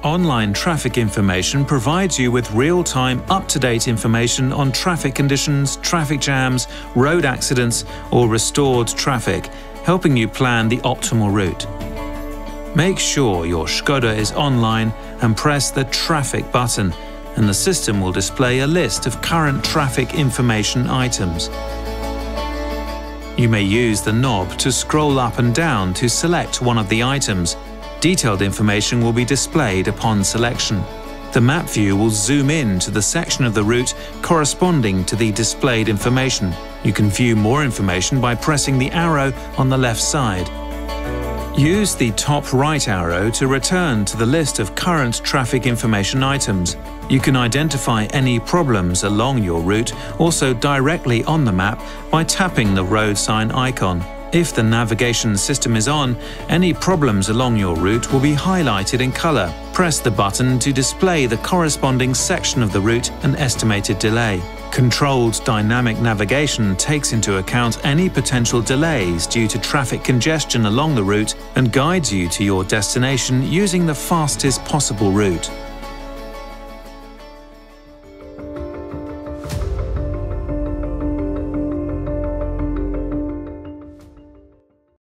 Online traffic information provides you with real-time, up-to-date information on traffic conditions, traffic jams, road accidents, or restored traffic, helping you plan the optimal route. Make sure your Skoda is online and press the Traffic button, and the system will display a list of current traffic information items. You may use the knob to scroll up and down to select one of the items. Detailed information will be displayed upon selection. The map view will zoom in to the section of the route corresponding to the displayed information. You can view more information by pressing the arrow on the left side. Use the top right arrow to return to the list of current traffic information items. You can identify any problems along your route also directly on the map by tapping the road sign icon. If the navigation system is on, any problems along your route will be highlighted in color. Press the button to display the corresponding section of the route and estimated delay. Controlled dynamic navigation takes into account any potential delays due to traffic congestion along the route and guides you to your destination using the fastest possible route.